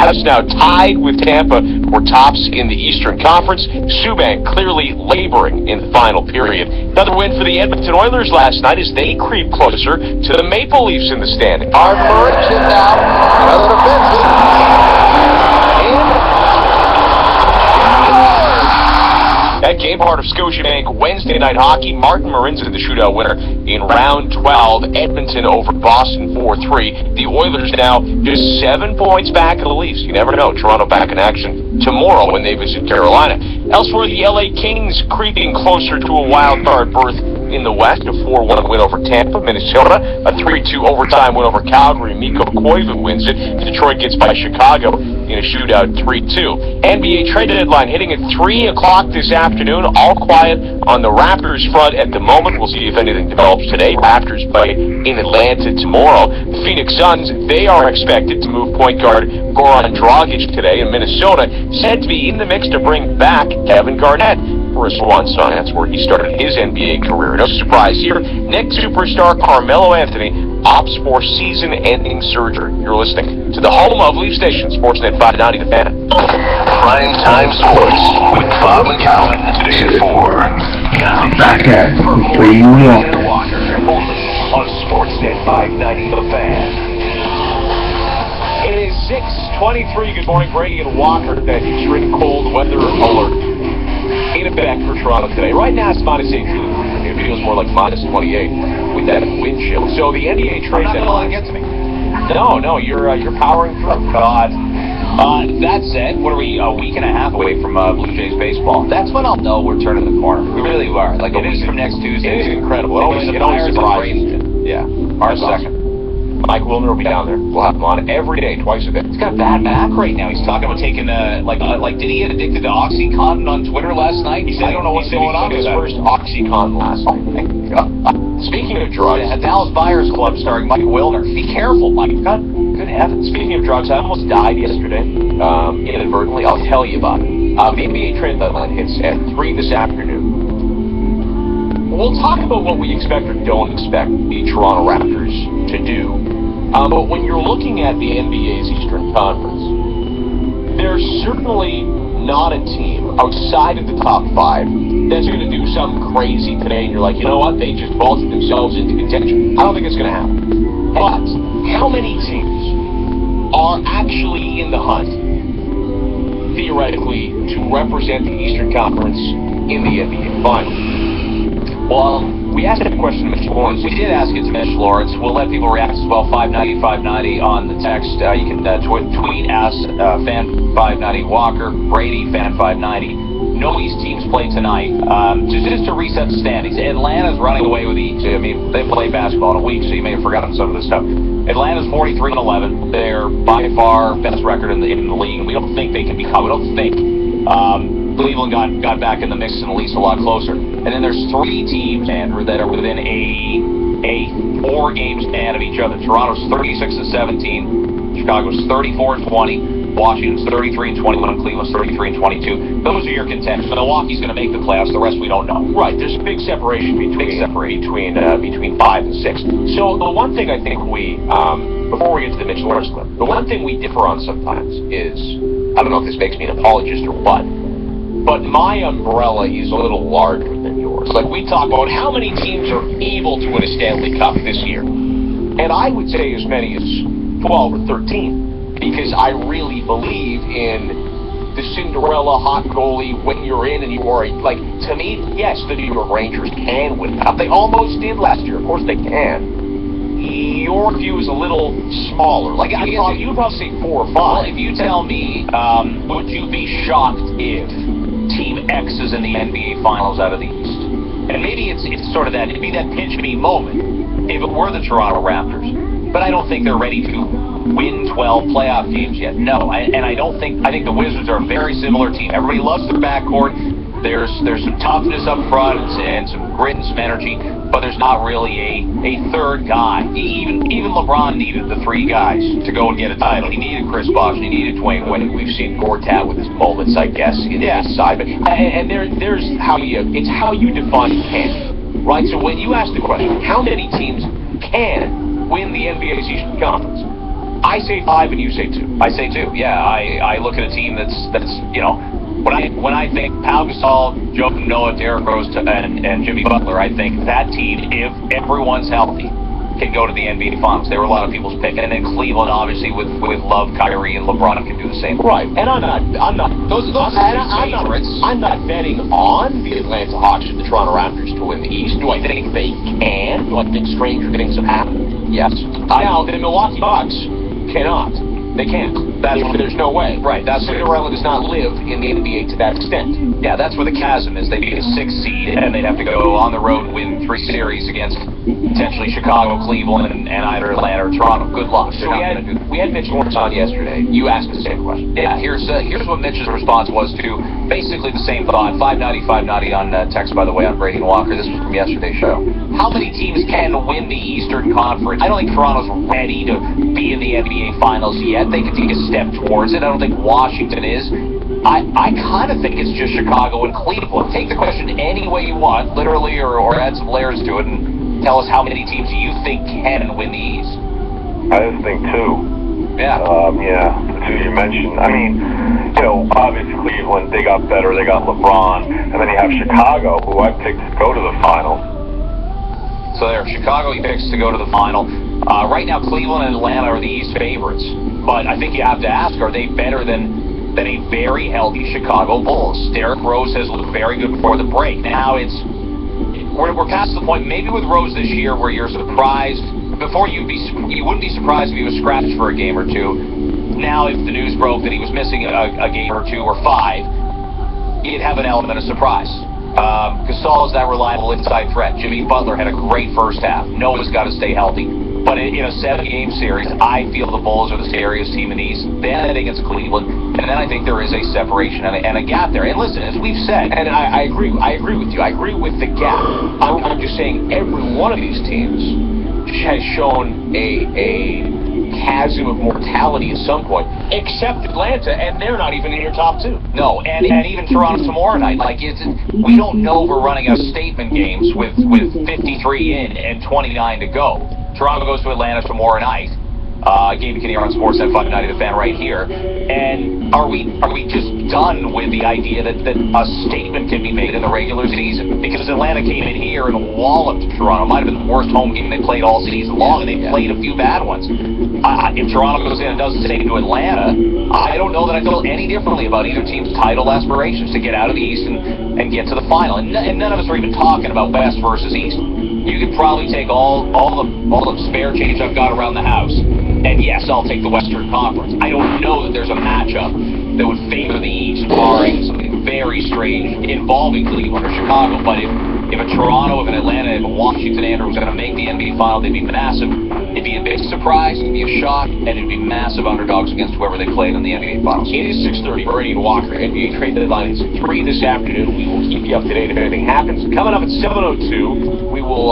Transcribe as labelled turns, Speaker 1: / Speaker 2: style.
Speaker 1: Mavs now tied with Tampa for tops in the Eastern Conference. Subban clearly laboring in the final period. Another win for the Edmonton Oilers last night as they creep closer to the Maple Leafs in the standing.
Speaker 2: Murray's in now. Another defenseman.
Speaker 1: That game part of Scotiabank Wednesday night hockey. Martin Marin's the shootout winner in round 12. Edmonton over Boston 4-3. The Oilers now just 7 points back of the Leafs. You never know. Toronto back in action tomorrow when they visit Carolina. Elsewhere, the LA Kings creeping closer to a wild card berth in the West. A 4-1 win over Tampa. Minnesota, a 3-2 overtime win over Calgary. Mikko Koivu wins it. Detroit gets by Chicago in a shootout 3-2. NBA trade deadline hitting at 3 o'clock this afternoon. All quiet on the Raptors front at the moment. We'll see if anything develops today. Raptors play in Atlanta tomorrow. The Phoenix Suns, they are expected to move point guard Goran Dragic today. And Minnesota said to be in the mix to bring back Kevin Garnett for a swan song. That's where he started his NBA career. No surprise here. Knicks superstar Carmelo Anthony opts for season-ending surgery. You're listening to the home of Leaf Station, Sportsnet 590 The Fan.
Speaker 3: Prime Time Sports with Bob McCowan today at 4.
Speaker 4: Back at Free
Speaker 3: Walker on Sportsnet 590 The Fan.
Speaker 1: It is 6:23. Good morning, Brady and Walker. That extreme cold weather alert in effect for Toronto today. Right now it's minus 18. It feels more like minus 28 with that wind chill. So the NBA trade deadline
Speaker 5: gets me.
Speaker 1: No, you're powering through.
Speaker 5: God. That said, what are we, a week and a half away from Blue Jays baseball? That's when I'll know we're turning the corner. We really are. Like a week from next Tuesday.
Speaker 1: It is incredible.
Speaker 5: It always surprises.
Speaker 1: Yeah.
Speaker 5: Our second.
Speaker 1: Mike Wilner will be down there. We'll have him on every day, twice a day.
Speaker 5: He's got a bad back right now. He's talking about taking, did he get addicted to OxyContin on Twitter last night? He said, I don't know what's going on
Speaker 1: with
Speaker 5: his
Speaker 1: first OxyContin last night. Speaking of drugs,
Speaker 5: a Dallas Buyers Club starring Mike Wilner. Be careful, Mike. God, good heavens.
Speaker 1: Speaking of drugs, I almost died yesterday, inadvertently. I'll tell you about it. The NBA trade deadline hits at 3 this afternoon. We'll talk about what we expect or don't expect the Toronto Raptors to do. But when you're looking at the NBA's Eastern Conference, there's certainly not a team outside of the top 5 that's going to do something crazy today and you're like, you know what, they just vaulted themselves into contention. I don't think it's going to happen. But how many teams are actually in the hunt, theoretically, to represent the Eastern Conference in the NBA Finals? Well, we asked that question to Mitch Lawrence.
Speaker 5: We did ask it to Mitch Lawrence. We'll let people react as well. 590 on the text. You can tweet us, Fan590 Walker, Brady, Fan590. No East teams play tonight. Just to reset the standings. Atlanta's running away with the East. I mean, they play basketball in a week, so you may have forgotten some of this stuff. Atlanta's 43-11. They're by far best record in the league. We don't think they can become. We don't think. Cleveland got back in the mix and at least a lot closer. And then there's 3 teams, Andrew, that are within a 4-game span of each other. Toronto's 36-17, Chicago's 34-20, Washington's 33-21, Cleveland's 33-22. Those are your contenders. Milwaukee's going to make the playoffs. The rest we don't know.
Speaker 1: Right. There's a big separation between 5 and 6. So the one thing I think we, before we get to the Mitch Lawrence clip, the one thing we differ on sometimes is, I don't know if this makes me an apologist or what, but my umbrella is a little larger than yours. Like, we talk about how many teams are able to win a Stanley Cup this year. And I would say as many as 12 or 13. Because I really believe in the Cinderella hot goalie when you're in and you are, like, to me, yes, the New York Rangers can win a cup. They almost did last year. Of course they can. Your view is a little smaller. Like, you'd probably say 4 or 5.
Speaker 5: Well, if you tell me, would you be shocked if Team X is in the NBA Finals out of the East? And maybe it's sort of that, it'd be that pinch me moment if it were the Toronto Raptors. But I don't think they're ready to win 12 playoff games yet. No, I think the Wizards are a very similar team. Everybody loves their backcourt. There's some toughness up front and some grit and some energy, but there's not really a third guy. Even LeBron needed the 3 guys to go and get a title. He needed Chris Bosh, he needed Dwayne Wade. We've seen Gortat with his moments, I guess, in his side. But and there's how you define can, right? So when you ask the question, how many teams can win the NBA's Eastern Conference?
Speaker 1: I say 5 and you say 2.
Speaker 5: I say 2. Yeah, I look at a team that's you know, when I think Pau Gasol, Joe Noah, Derrick Rose, and Jimmy Butler, I think that team, if everyone's healthy, can go to the NBA Finals. They were a lot of people's pick, and then Cleveland, obviously, with Love, Kyrie, and LeBron, can do the same.
Speaker 1: Right, and I'm not. Those favorites. I'm not betting on the Atlanta Hawks or the Toronto Raptors to win the East. Do I think they can? Do I think stranger things have happened? Yes. Now the Milwaukee Bucks cannot. They can't. There's no way.
Speaker 5: Right.
Speaker 1: Cinderella does not live in the NBA to that extent.
Speaker 5: Yeah, that's where the chasm is. They'd be a 6th seed, and they'd have to go on the road and win 3 series against potentially Chicago, Cleveland, and either Atlanta or Toronto. Good luck.
Speaker 1: So we had Mitch Lawrence on yesterday. You asked the same question.
Speaker 5: Yeah, here's what Mitch's response was to basically the same thought. 590 on text, by the way, on Brady and Walker. This was from yesterday's show. How many teams can win the Eastern Conference? I don't think Toronto's ready to be in the NBA Finals yet. They can take a step towards it. I don't think Washington is. I kind of think it's just Chicago and Cleveland. Take the question any way you want, literally, or add some layers to it, and tell us how many teams you think can win the East.
Speaker 6: I just think 2.
Speaker 5: Yeah.
Speaker 6: The 2 you mentioned. I mean, you know, obviously Cleveland, they got better. They got LeBron. And then you have Chicago, who I picked to go to the final.
Speaker 5: So there, Chicago he picks to go to the final. Right now, Cleveland and Atlanta are the East favorites. But I think you have to ask, are they better than a very healthy Chicago Bulls? Derrick Rose has looked very good before the break. Now we're past the point, maybe with Rose this year, where you're surprised. Before you wouldn't be surprised if he was scratched for a game or 2. Now, if the news broke that he was missing a game or 2 or 5, you'd have an element of surprise. Gasol is that reliable inside threat. Jimmy Butler had a great first half. Noah's got to stay healthy. But in a 7-game series, I feel the Bulls are the scariest team in the East. Then against Cleveland, and then I think there is a separation and a gap there. And listen, as we've said,
Speaker 1: and I agree with you. I agree with the gap. I'm just saying every one of these teams has shown a chasm of mortality at some point, except Atlanta, and they're not even in your top 2.
Speaker 5: No, and even Toronto tomorrow night. Like, we don't know if we're running out of statement games with 53 in and 29 to go. Toronto goes to Atlanta tomorrow night. Gabe McKinney on Sportsnet 590 The Fan right here. And are we just done with the idea that a statement can be made in the regular season? Because Atlanta came in here and walloped Toronto. Might have been the worst home game they played all season long, and they played a few bad ones. If Toronto goes in and does the same to Atlanta, I don't know that I feel any differently about either team's title aspirations to get out of the East and get to the final. And none of us are even talking about West versus East. You could probably take all the spare change I've got around the house, and yes, I'll take the Western Conference. I don't know that there's a matchup that would favor the East, barring something very strange involving Cleveland or Chicago. But if a Toronto, if an Atlanta, if a Washington Andrew was going to make the NBA final, they'd be massive. It'd be a big surprise, it'd be a shock, and it'd be massive underdogs against whoever they played in the NBA finals.
Speaker 1: It is 6:30. Brady and Walker. NBA trade deadline is 3 this afternoon. We will keep you up to date if anything happens. Coming up at 7:02, we will.